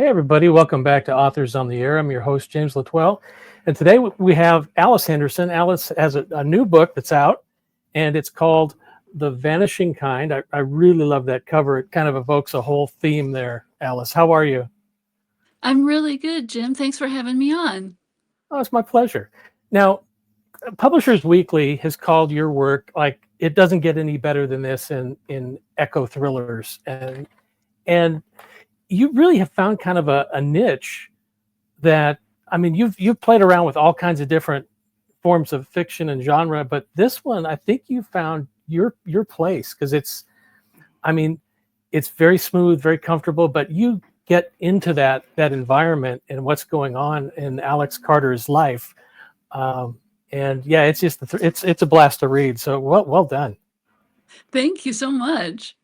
Hey, everybody. Welcome back to Authors on the Air. I'm your host, James Latwell. And today we have Alice Henderson. Alice has a new book that's out, and it's called The Vanishing Kind. I really love that cover. It kind of evokes a whole theme there. Alice, how are you? I'm really good, Jim. Thanks for having me on. Oh, it's my pleasure. Now, Publishers Weekly has called your work like it doesn't get any better than this in echo thrillers. And you really have found kind of a niche that, I mean, you've played around with all kinds of different forms of fiction and genre, but this one, I think you found your place because I mean, it's very smooth, very comfortable, but you get into that environment and what's going on in Alex Carter's life, and yeah, it's just it's a blast to read. So well done. Thank you so much.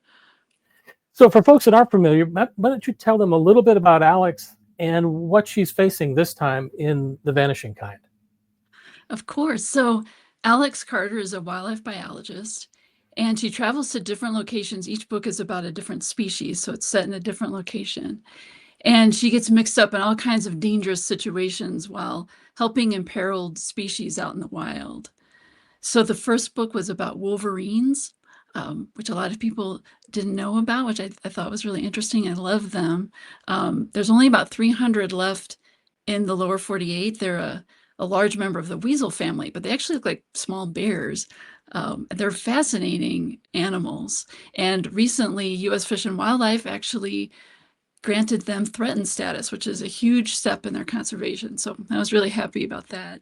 So for folks that aren't familiar, why don't you tell them a little bit about Alex and what she's facing this time in The Vanishing Kind? Of course. So, Alex Carter is a wildlife biologist, and she travels to different locations. Each book is about a different species, so it's set in a different location. And she gets mixed up in all kinds of dangerous situations while helping imperiled species out in the wild. So, the first book was about wolverines, which a lot of people didn't know about, which I thought was really interesting. I love them. There's only about 300 left in the lower 48. They're a large member of the weasel family, but they actually look like small bears. They're fascinating animals. And recently, U.S. Fish and Wildlife actually granted them threatened status, which is a huge step in their conservation. So I was really happy about that.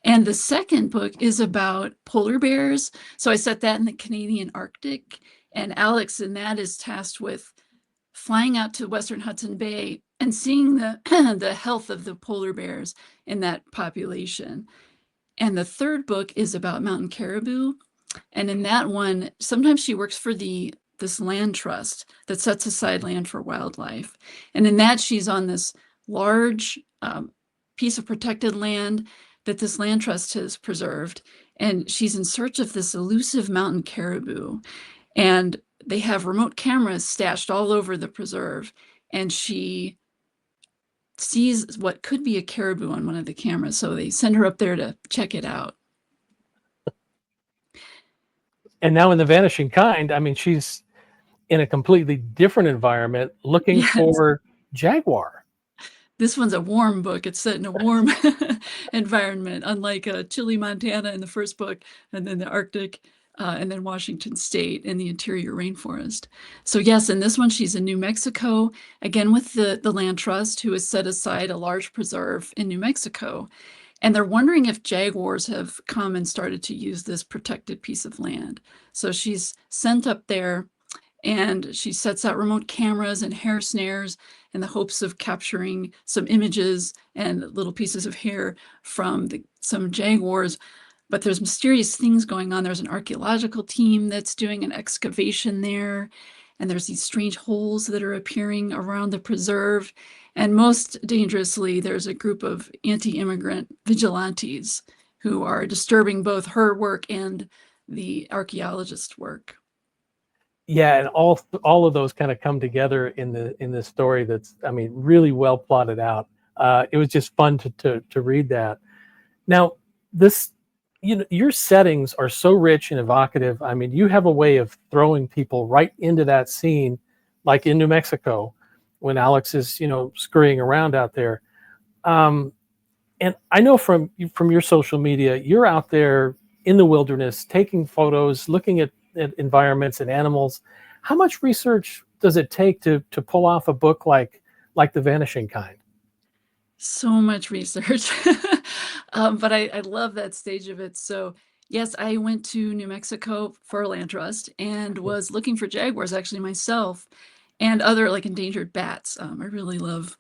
And the second book is about polar bears. So I set that in the Canadian Arctic. And Alex in that is tasked with flying out to Western Hudson Bay and seeing the, the health of the polar bears in that population. And the third book is about mountain caribou. And in that one, sometimes she works for this land trust that sets aside land for wildlife. And in that, she's on this large piece of protected land that this land trust has preserved. And she's in search of this elusive mountain caribou. And they have remote cameras stashed all over the preserve. And she sees what could be a caribou on one of the cameras. So they send her up there to check it out. And now in The Vanishing Kind, I mean, she's in a completely different environment looking Yes. for jaguar. This one's a warm book. It's set in a warm environment, unlike Chile, Montana in the first book, and then the Arctic, and then Washington State in the interior rainforest. So yes, in this one, she's in New Mexico, again with the land trust, who has set aside a large preserve in New Mexico. And they're wondering if jaguars have come and started to use this protected piece of land. So she's sent up there and she sets out remote cameras and hair snares in the hopes of capturing some images and little pieces of hair from some jaguars. But there's mysterious things going on. There's an archaeological team that's doing an excavation there, and there's these strange holes that are appearing around the preserve. And most dangerously, there's a group of anti-immigrant vigilantes who are disturbing both her work and the archaeologist work. Yeah, and all of those kind of come together in the story that's, I mean, really well plotted out. It was just fun to read that. Now, this, your settings are so rich and evocative. I mean, you have a way of throwing people right into that scene, like in New Mexico, when Alex is, scurrying around out there. And I know from your social media, you're out there in the wilderness taking photos, looking at environments and animals. How much research does it take to pull off a book like The Vanishing Kind? So much research. But I love that stage of it. So yes, I went to New Mexico for a land trust and was looking for jaguars actually myself and other like endangered bats. I really love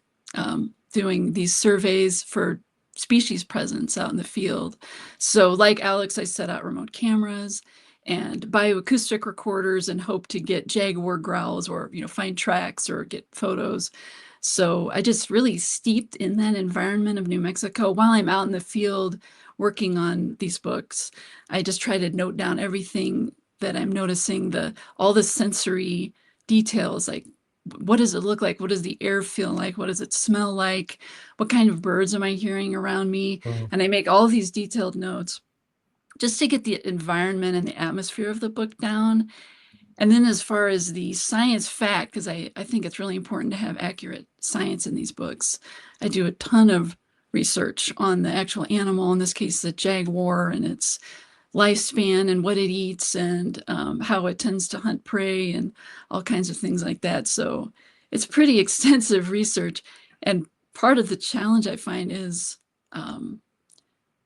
doing these surveys for species presence out in the field. So like Alex, I set out remote cameras and bioacoustic recorders and hope to get jaguar growls or find tracks or get photos. So I just really steeped in that environment of New Mexico while I'm out in the field working on these books. I just try to note down everything that I'm noticing, all the sensory details like what does it look like? What does the air feel like? What does it smell like? What kind of birds am I hearing around me? Mhm. And I make all these detailed notes just to get the environment and the atmosphere of the book down. And then as far as the science fact, because I think it's really important to have accurate science in these books, I do a ton of research on the actual animal, in this case, the jaguar, and its lifespan and what it eats and how it tends to hunt prey and all kinds of things like that. So it's pretty extensive research. And part of the challenge I find is um,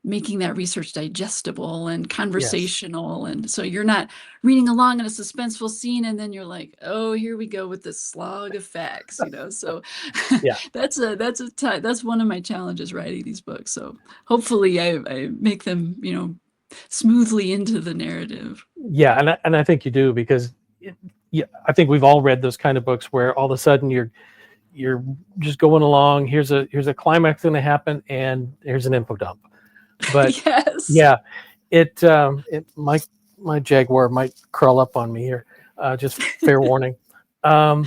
making that research digestible and Yes. conversational. And so you're not reading along in a suspenseful scene and then you're like, oh, here we go with this slog of facts, you know. So Yeah. that's one of my challenges writing these books. So hopefully I make them, you know, smoothly into the narrative. Yeah, and I think you do because yeah, I think we've all read those kind of books where all of a sudden you're just going along. Here's a climax going to happen, and here's an info dump. But Yes. yeah, it my jaguar might crawl up on me here. Just fair warning. Um,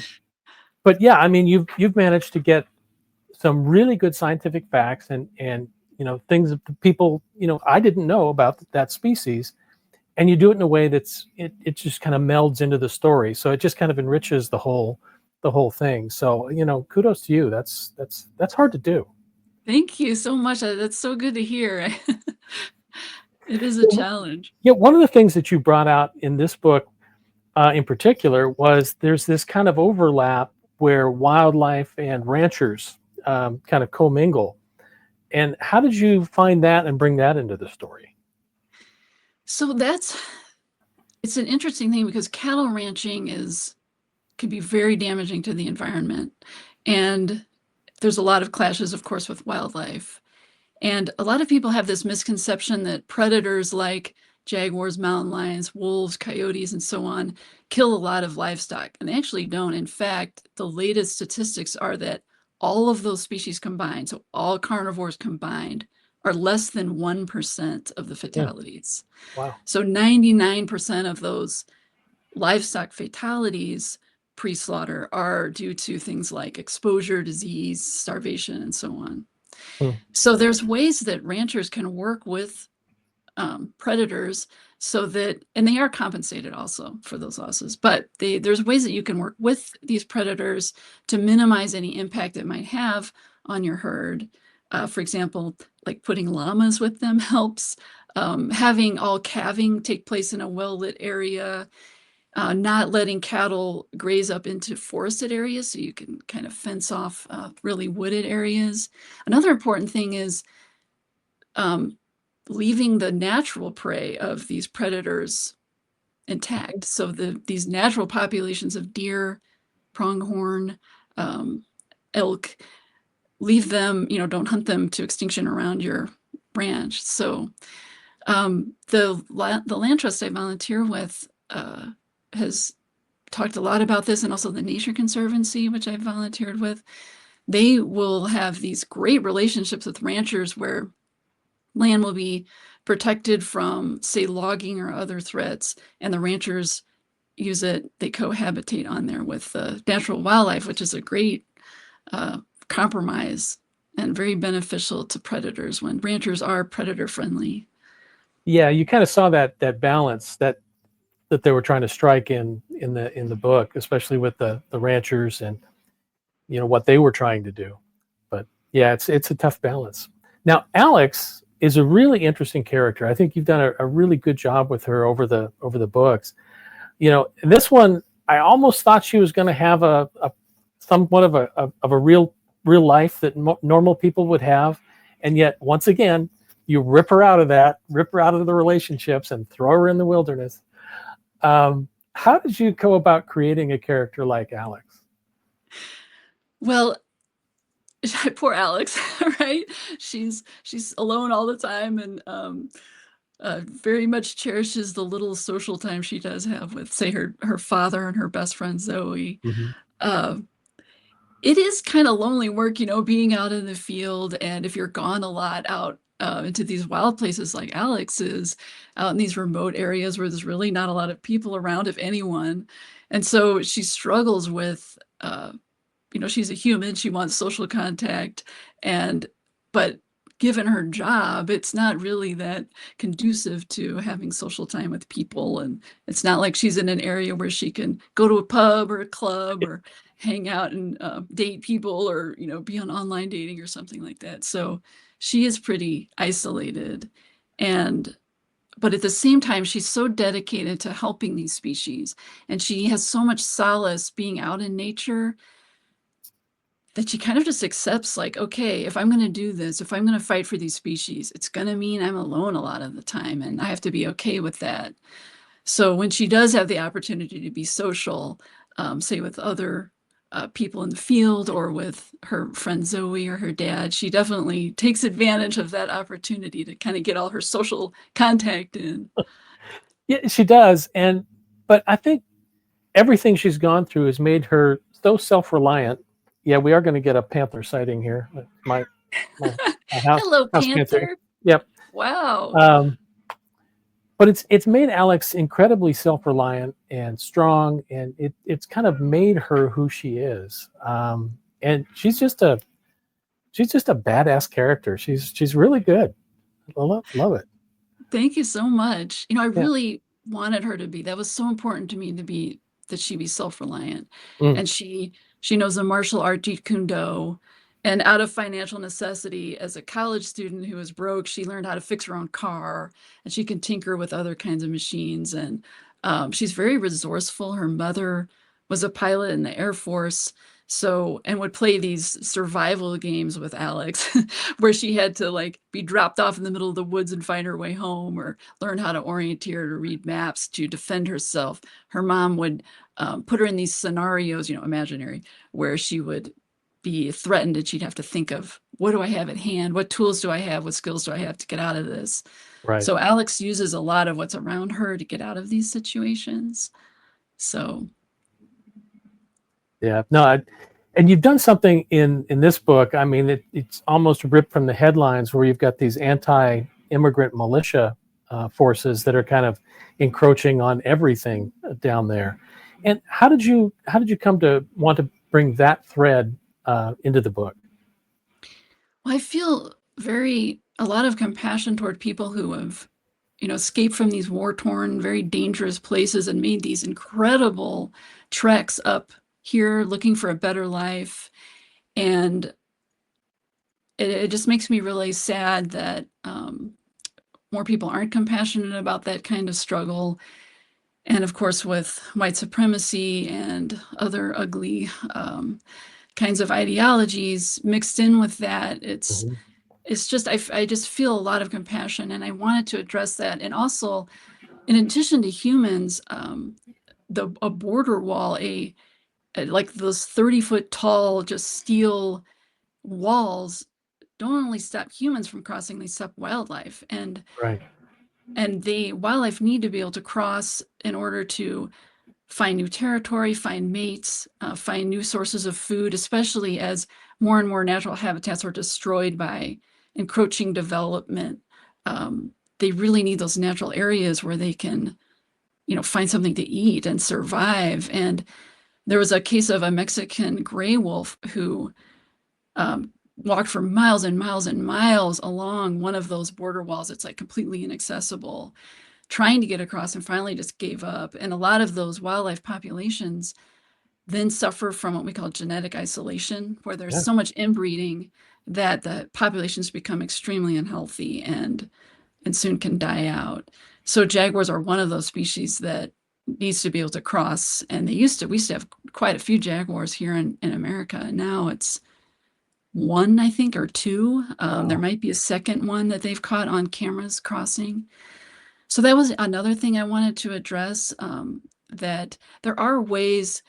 but yeah, I mean you've managed to get some really good scientific facts and things that people I didn't know about that species, and you do it in a way it just kind of melds into the story, so it just kind of enriches the whole thing. So kudos to you. That's hard to do. Thank you so much. That's so good to hear. It is a challenge. Yeah, one of the things that you brought out in this book in particular was there's this kind of overlap where wildlife and ranchers kind of commingle. And how did you find that and bring that into the story? So it's an interesting thing because cattle ranching can be very damaging to the environment. And there's a lot of clashes, of course, with wildlife. And a lot of people have this misconception that predators like jaguars, mountain lions, wolves, coyotes, and so on kill a lot of livestock. And they actually don't. In fact, the latest statistics are that all of those species combined, so all carnivores combined, are less than 1% of the Hmm, fatalities. wow. So 99% of those livestock fatalities pre-slaughter are due to things like exposure, disease, starvation, and so on. Hmm. So there's ways that ranchers can work with predators so that, and they are compensated also for those losses, but there's ways that you can work with these predators to minimize any impact it might have on your herd. For example, like putting llamas with them helps. Having all calving take place in a well-lit area, not letting cattle graze up into forested areas so you can kind of fence off really wooded areas. Another important thing is um, leaving the natural prey of these predators intact. So these natural populations of deer, pronghorn, um, elk, leave them, you know, don't hunt them to extinction around your ranch. So the land trust I volunteer with has talked a lot about this, and also the Nature Conservancy, which I volunteered with. They will have these great relationships with ranchers where land will be protected from, say, logging or other threats, and the ranchers use it, they cohabitate on there with natural wildlife, which is a great uh, compromise and very beneficial to predators when ranchers are predator friendly. Yeah, you kind of saw that balance that they were trying to strike in the book, especially with the ranchers and what they were trying to do. But yeah, it's a tough balance. Now, Alex is a really interesting character. I think you've done a really good job with her over the books. This one, I almost thought she was going to have a somewhat of a real life that normal people would have, and yet once again, you rip her out of that, rip her out of the relationships, and throw her in the wilderness. How did you go about creating a character like Alex? Well, poor Alex, right? She's alone all the time and very much cherishes the little social time she does have with, say, her father and her best friend Zoe. Mm-hmm. Uh, it is kind of lonely work, you know, being out in the field, and if you're gone a lot out into these wild places like Alex is, out in these remote areas where there's really not a lot of people around, if anyone. And so she struggles with, she's a human, she wants social contact, and but given her job, it's not really that conducive to having social time with people. And it's not like she's in an area where she can go to a pub or a club or hang out and date people, or be on online dating or something like that. So she is pretty isolated. And but at the same time, she's so dedicated to helping these species, and she has so much solace being out in nature that she kind of just accepts, like, okay, if I'm going to do this, if I'm going to fight for these species, it's going to mean I'm alone a lot of the time, and I have to be okay with that. So when she does have the opportunity to be social, say with other people in the field or with her friend Zoe or her dad, she definitely takes advantage of that opportunity to kind of get all her social contact in. Yeah, she does. But I think everything she's gone through has made her so self-reliant. Yeah, we are going to get a panther sighting here. My Hello, house panther. Panther. Yep. Wow. But it's made Alex incredibly self-reliant and strong, and it's kind of made her who she is. And she's just a badass character. She's really good. I love it. Thank you so much. I Yeah. really wanted her to be, that was so important to me, to be, that she be self-reliant. Mm. And she knows the martial art Jeet Kune Do. And out of financial necessity, as a college student who was broke, she learned how to fix her own car, and she can tinker with other kinds of machines. And she's very resourceful. Her mother was a pilot in the Air Force, and would play these survival games with Alex where she had to like be dropped off in the middle of the woods and find her way home, or learn how to orienteer, to read maps, to defend herself. Her mom would put her in these scenarios, imaginary, where she would be threatened and she'd have to think of, what do I have at hand? What tools do I have? What skills do I have to get out of this? Right. So Alex uses a lot of what's around her to get out of these situations. So yeah, no, and you've done something in this book. I mean, it's almost ripped from the headlines, where you've got these anti-immigrant militia forces that are kind of encroaching on everything down there. And how did you come to want to bring that thread into the book? Well, I feel a lot of compassion toward people who have, escaped from these war-torn, very dangerous places and made these incredible treks up here looking for a better life. And it just makes me really sad that more people aren't compassionate about that kind of struggle. And of course, with white supremacy and other ugly kinds of ideologies mixed in with that, it's just, I just feel a lot of compassion, and I wanted to address that. And also, in addition to humans, a border wall, like those 30-foot tall, just steel walls, don't only stop humans from crossing, they stop wildlife. Right. And the wildlife need to be able to cross in order to find new territory, find mates, find new sources of food, especially as more and more natural habitats are destroyed by encroaching development. They really need those natural areas where they can, find something to eat and survive. And there was a case of a Mexican gray wolf who walked for miles and miles and miles along one of those border walls. It's like completely inaccessible, trying to get across, and finally just gave up. And a lot of those wildlife populations then suffer from what we call genetic isolation, where there's so much inbreeding that the populations become extremely unhealthy and soon can die out. So jaguars are one of those species that needs to be able to cross. And we used to have quite a few jaguars here in America. And now it's one, I think, or two. There might be a second one that they've caught on cameras crossing. So that was another thing I wanted to address, that there are ways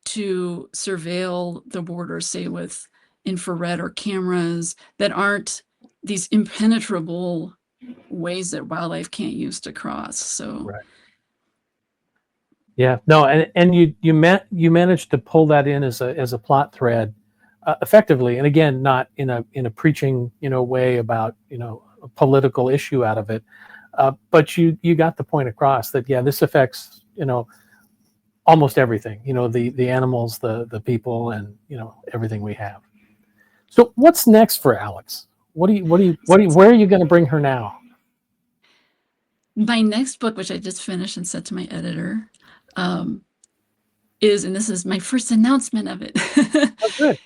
to surveil the border, say with infrared or cameras, that aren't these impenetrable ways that wildlife can't use to cross. So right. Yeah, no, and you managed to pull that in as a plot thread effectively, and again, not in a preaching way about political issue out of it. But you got the point across that, yeah, this affects, almost everything, the animals, the people, and, everything we have. So what's next for Alex? Where are you going to bring her now? My next book, which I just finished and sent to my editor, and this is my first announcement of it. Oh, good.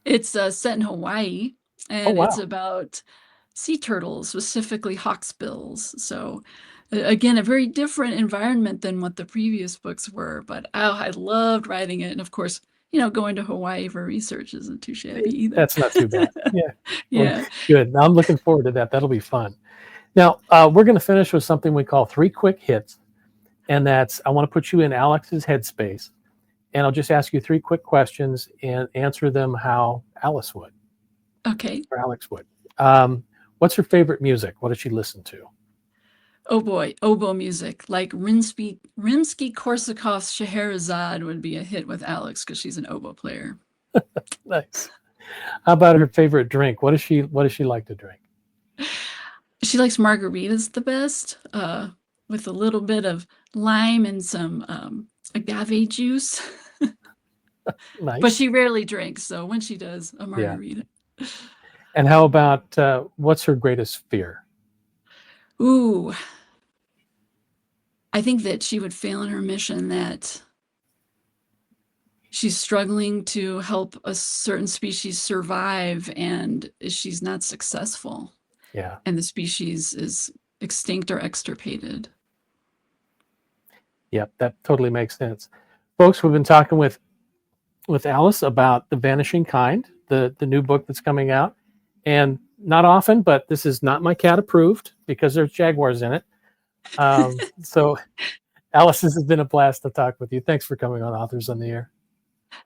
It's set in Hawaii, and wow. It's about sea turtles, specifically hawksbills. So again, a very different environment than what the previous books were, but I loved writing it. And of course, going to Hawaii for research isn't too shabby either. That's not too bad. Yeah. Yeah. Well, good. Now I'm looking forward to that. That'll be fun. Now, we're going to finish with something we call 3 quick hits. And that's, I want to put you in Alex's headspace. And I'll just ask you 3 quick questions and answer them how Alice would. Okay. Or Alex would. What's her favorite music? What does she listen to? Oh boy, oboe music, like Rimsky-Korsakov's Scheherazade would be a hit with Alex because she's an oboe player. Nice. How about her favorite drink? What does she like to drink? She likes margaritas the best, with a little bit of lime and some agave juice. Nice. But she rarely drinks, so when she does, a margarita. Yeah. And how about what's her greatest fear? Ooh, I think that she would fail in her mission, that she's struggling to help a certain species survive, and she's not successful. Yeah. And the species is extinct or extirpated. Yep, that totally makes sense. Folks, we've been talking with Alice about The Vanishing Kind, the new book that's coming out. And not often, but this is Not My Cat approved because there's jaguars in it. So Alice, this has been a blast to talk with you. Thanks for coming on Authors on the Air.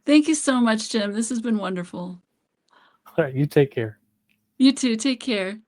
Thank you so much, Jim. This has been wonderful. All right, you take care. You too. Take care.